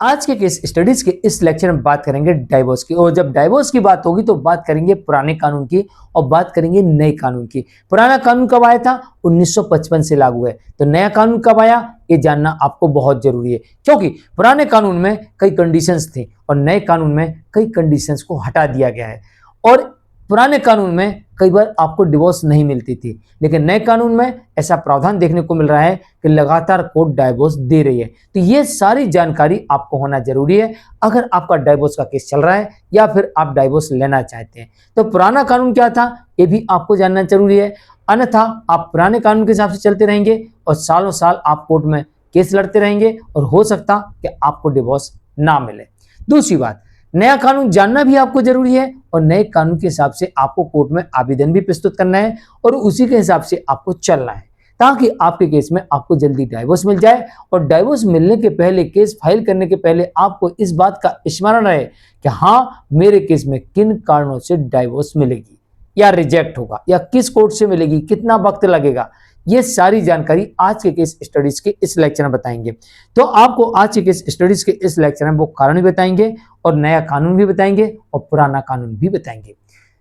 आज के case studies के इस लेक्चर में बात करेंगे डाइवोर्स की, और जब डाइवोर्स की बात होगी तो बात करेंगे पुराने कानून की और बात करेंगे नए कानून की। पुराना कानून कब आया था? 1955 से लागू है। तो नया कानून कब आया ये जानना आपको बहुत जरूरी है, क्योंकि पुराने कानून में कई कंडीशंस थी और नए कानून में कई कंडीशंस को हटा दिया गया है। और पुराने कानून में कई बार आपको डिवोर्स नहीं मिलती थी, लेकिन नए कानून में ऐसा प्रावधान देखने को मिल रहा है कि लगातार कोर्ट डाइवोर्स दे रही है। तो ये सारी जानकारी आपको होना जरूरी है अगर आपका डाइवोर्स का केस चल रहा है या फिर आप डाइवोर्स लेना चाहते हैं। तो पुराना कानून क्या था ये भी आपको जानना जरूरी है, अन्यथा आप पुराने कानून के हिसाब से चलते रहेंगे और सालों साल आप कोर्ट में केस लड़ते रहेंगे और हो सकता कि आपको डिवोर्स ना मिले। दूसरी बात, नया कानून जानना भी आपको जरूरी है और नए कानून के हिसाब से आपको कोर्ट में आवेदन भी प्रस्तुत करना है और उसी के हिसाब से आपको चलना है, ताकि आपके केस में आपको जल्दी डाइवोर्स मिल जाए। और डाइवोर्स मिलने के पहले, केस फाइल करने के पहले आपको इस बात का स्मरण रहे कि हाँ, मेरे केस में किन कारणों से डाइवोर्स मिलेगी या रिजेक्ट होगा या किस कोर्ट से मिलेगी, कितना वक्त लगेगा, ये सारी जानकारी आज के केस स्टडीज के इस लेक्चर में बताएंगे। तो आपको आज के केस स्टडीज के इस लेक्चर में वो कारण भी बताएंगे और नया कानून भी बताएंगे और पुराना कानून भी बताएंगे।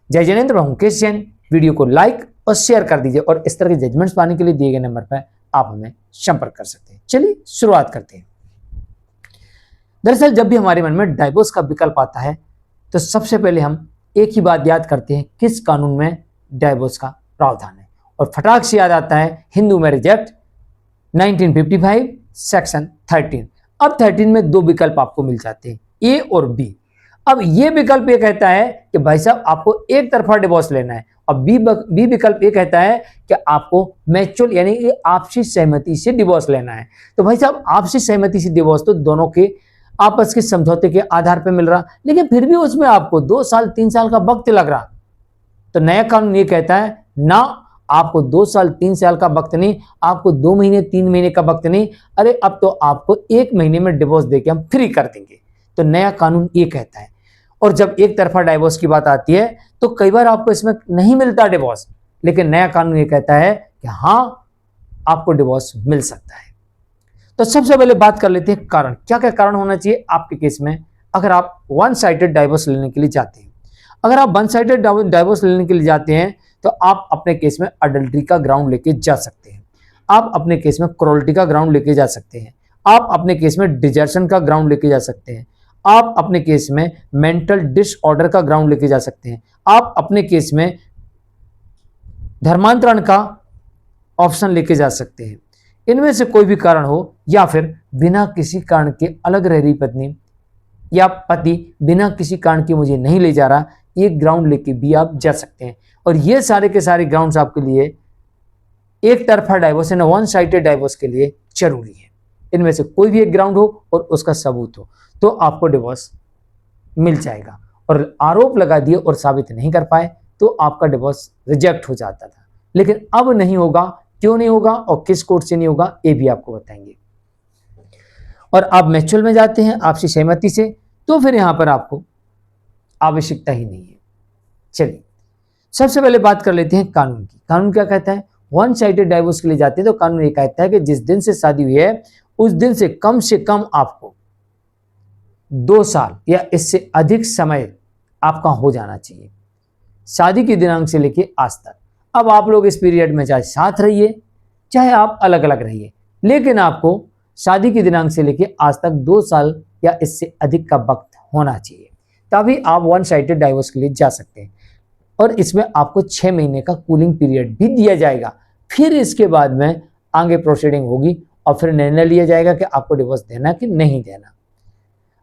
जय जैनेंद्र, मैं मुकेश जैन। वीडियो को लाइक और शेयर कर दीजिए और इस तरह के जजमेंट्स पाने के लिए दिए गए नंबर पर आप हमें संपर्क कर सकते हैं। चलिए शुरुआत करते हैं। दरअसल जब भी हमारे मन में डाइवोर्स का विकल्प आता है तो सबसे पहले हम एक ही बात याद करते हैं, किस कानून में डाइवोर्स का प्रावधान है, और फटाक से याद आता है हिंदू मैरिज एक्ट 1955 सेक्शन 13। अब 13 में दो विकल्प आपको मिल जाते हैं, ए और बी। अब ये विकल्प ये कहता है कि भाई साहब आपको एक तरफा डिवोर्स लेना है, और बी विकल्प ये कहता है कि आपको म्यूचुअल यानी कि आपसी सहमति से डिवोर्स लेना है। तो भाई साहब आपसी सहमति से डिवोर्स तो दोनों के आपस के समझौते के आधार पर मिल रहा, लेकिन फिर भी उसमें आपको 2 साल 3 साल का वक्त लग रहा। तो नया कानून ये कहता है ना, आपको 2 साल 3 साल का वक्त नहीं, आपको 2 महीने 3 महीने का वक्त नहीं, अरे अब तो आपको 1 महीने में डिवोर्स देके हम फ्री कर देंगे। तो नया कानून ये कहता है। और जब एक तरफा डाइवोर्स की बात आती है तो कई बार आपको इसमें नहीं मिलता डिवोर्स, लेकिन नया कानून ये कहता है कि हाँ, आपको डिवोर्स मिल सकता है। तो सबसे पहले बात कर लेते हैं कारण, क्या क्या कारण होना चाहिए आपके केस में अगर आप वन साइडेड डाइवोर्स लेने के लिए जाते हैं। अगर आप वन साइडेड डाइवोर्स लेने के लिए जाते हैं तो आप अपने केस में अडल्ट्री का ग्राउंड लेके जा सकते हैं, आप अपने केस में क्रूरल्टी का ग्राउंड लेके जा सकते हैं, आप अपने केस में डिजर्शन का ग्राउंड लेके जा सकते हैं, आप अपने केस में मेंटल डिसऑर्डर का ग्राउंड लेके जा सकते हैं, आप अपने केस में धर्मांतरण का ऑप्शन लेके जा सकते हैं। इनमें से कोई भी कारण हो, या फिर बिना किसी कारण के अलग रह रही पत्नी या पति बिना किसी कारण के मुझे नहीं ले जा रहा, ये ग्राउंड लेके भी आप जा सकते हैं। और ये सारे के सारे ग्राउंड्स आपके लिए एक तरफा डाइवोर्स यानी वन साइडेड डाइवोर्स के लिए जरूरी है। इनमें से कोई भी एक ग्राउंड हो और उसका सबूत हो तो आपको डिवोर्स मिल जाएगा। और आरोप लगा दिए और साबित नहीं कर पाए तो आपका डिवोर्स रिजेक्ट हो जाता था, लेकिन अब नहीं होगा। क्यों नहीं होगा और किस कोर्ट से नहीं होगा ये भी आपको बताएंगे। और आप म्यूचुअल में जाते हैं आपसी सहमति से, तो फिर यहां पर आपको आवश्यकता ही नहीं है। चलिए सबसे पहले बात कर लेते हैं कानून की। कानून क्या कहता है? वन साइडेड डाइवोर्स के लिए जाते हैं तो कानून ये कहता है कि जिस दिन से शादी हुई है उस दिन से कम आपको 2 साल या इससे अधिक समय आपका हो जाना चाहिए, शादी के दिनांक से लेके आज तक। अब आप लोग इस पीरियड में चाहे साथ रहिए चाहे आप अलग अलग रहिए, लेकिन आपको शादी के दिनांक से लेके आज तक 2 साल या इससे अधिक का वक्त होना चाहिए, तभी आप वन साइडेड डाइवोर्स के लिए जा सकते हैं। और इसमें आपको 6 महीने का कूलिंग पीरियड भी दिया जाएगा। फिर इसके बाद में आगे प्रोसीडिंग होगी और फिर निर्णय लिया जाएगा कि आपको डिवोर्स देना कि नहीं देना।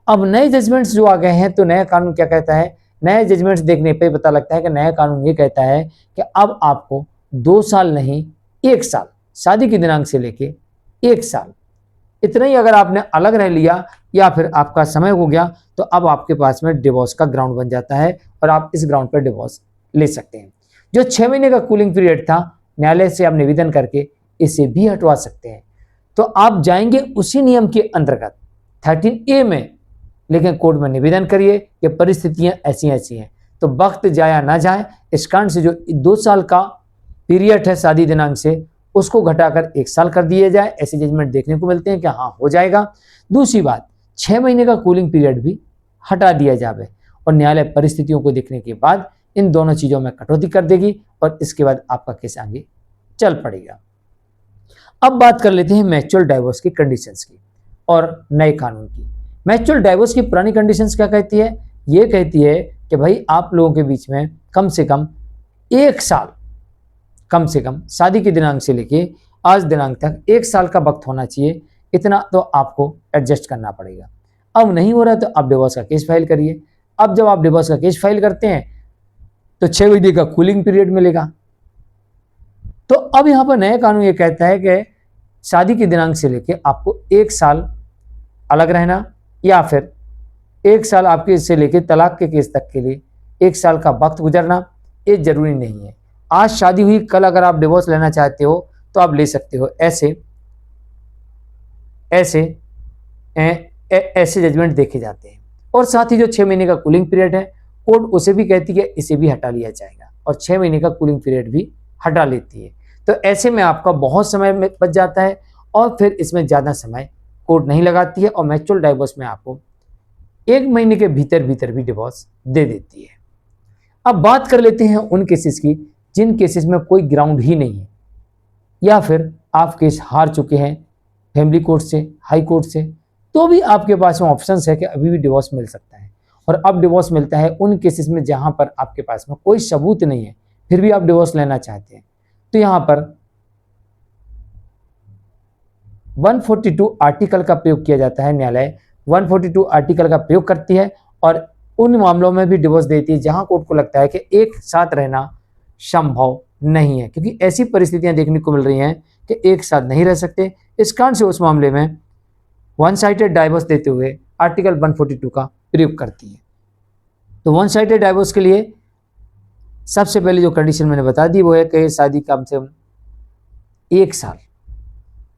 अब नए जजमेंट्स जो आ गए हैं तो नया कानून क्या कहता है? नए जजमेंट्स देखने पे पता लगता है कि नया कानून ये कहता है कि अब आपको 2 साल नहीं 1 साल, शादी के दिनांक से लेके 1 साल, इतना ही अगर आपने अलग रह लिया या फिर आपका समय हो गया तो अब आपके पास में डिवोर्स का ग्राउंड बन जाता है और आप इस ग्राउंड पर डिवोर्स ले सकते हैं। जो 6 महीने का कूलिंग पीरियड था, न्यायालय से आप निवेदन करके इसे भी हटवा सकते हैं। तो आप जाएंगे उसी नियम के अंतर्गत 13A में, लेकिन कोर्ट में निवेदन करिए कि परिस्थितियां ऐसी ऐसी हैं। तो वक्त जाया ना जाए, इस कारण से जो 2 साल का पीरियड है शादी दिनांक से उसको घटाकर 1 साल कर दिया जाए। ऐसे जजमेंट देखने को मिलते हैं कि हाँ हो जाएगा। दूसरी बात, 6 महीने का कूलिंग पीरियड भी हटा दिया जाए और न्यायालय परिस्थितियों को देखने के बाद इन दोनों चीजों में कटौती कर देगी और इसके बाद आपका केस आगे चल पड़ेगा। अब बात कर लेते हैं म्यूचुअल डाइवोर्स की कंडीशंस की और नए कानून की। म्यूचुअल डाइवोर्स की पुरानी कंडीशंस क्या कहती है? ये कहती है कि भाई आप लोगों के बीच में कम से कम 1 साल, कम से कम शादी के दिनांक से लेके आज दिनांक तक 1 साल का वक्त होना चाहिए। इतना तो आपको एडजस्ट करना पड़ेगा। अब नहीं हो रहा तो आप डिवोर्स का केस फाइल करिए। अब जब आप डिवोर्स का केस फाइल करते हैं तो 6 महीने का कूलिंग पीरियड मिलेगा। तो अब यहां पर नया कानून ये कहता है कि शादी के दिनांक से लेके आपको 1 साल अलग रहना या फिर 1 साल आपके इससे लेके तलाक के केस तक के लिए 1 साल का वक्त गुजरना, ये जरूरी नहीं है। आज शादी हुई, कल अगर आप डिवोर्स लेना चाहते हो तो आप ले सकते हो। ऐसे जजमेंट देखे जाते हैं। और साथ ही जो 6 महीने का कूलिंग पीरियड है, कोर्ट उसे भी कहती है इसे भी हटा लिया जाएगा और 6 महीने का कूलिंग पीरियड भी हटा लेती है। तो ऐसे में आपका बहुत समय में बच जाता है और फिर इसमें ज़्यादा समय कोर्ट नहीं लगाती है और म्यूचुअल डाइवोर्स में आपको 1 महीने के भीतर भीतर भी डिवोर्स दे देती है। अब बात कर लेते हैं उन केसेस की जिन केसेस में कोई ग्राउंड ही नहीं है या फिर आप केस हार चुके हैं फैमिली कोर्ट से, हाई कोर्ट से, तो भी आपके पास में ऑप्शंस है कि अभी भी डिवोर्स मिल सकता है। और अब डिवोर्स मिलता है उन केसेस में जहां पर आपके पास में कोई सबूत नहीं है फिर भी आप डिवोर्स लेना चाहते हैं। तो यहां पर 142 आर्टिकल का प्रयोग किया जाता है। न्यायालय 142 आर्टिकल का प्रयोग करती है और उन मामलों में भी डिवोर्स देती है जहां कोर्ट को लगता है कि एक साथ रहना संभव नहीं है, क्योंकि ऐसी परिस्थितियां देखने को मिल रही हैं कि एक साथ नहीं रह सकते। इस कारण से उस मामले में वन साइडेड डाइवोर्स देते हुए आर्टिकल 142 का प्रयोग करती है। तो वन साइडेड डाइवोर्स के लिए सबसे पहले जो कंडीशन मैंने बता दी वो है कि शादी कम से कम 1 साल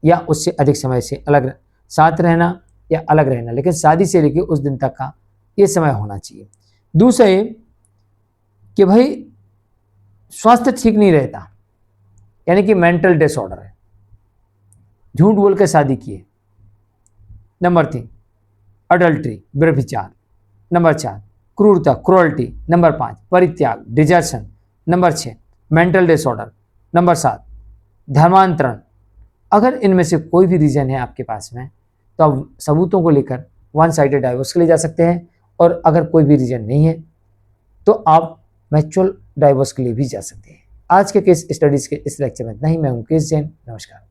या उससे अधिक समय से अलग साथ रहना या अलग रहना, लेकिन शादी से लेकर उस दिन तक का ये समय होना चाहिए। दूसरा ये कि भाई स्वास्थ्य ठीक नहीं रहता, यानी कि मेंटल डिसऑर्डर है, झूठ बोल के शादी की है। नंबर 3 अडल्ट्री, व्यभिचार। नंबर 4 क्रूरता, क्रुअल्टी। नंबर 5 परित्याग, desertion. Number 6 mental disorder. Number 7 धर्मांतरण। अगर इनमें से कोई भी रीजन है आपके पास में तो आप सबूतों को लेकर वन साइडेड डाइवोर्स के लिए जा सकते हैं, और अगर कोई भी रीजन नहीं है तो आप म्यूचुअल डाइवोर्स के लिए भी जा सकते हैं। आज के केस स्टडीज के इस लेक्चर में इतना ही। मैं हूं केस जैन। नमस्कार।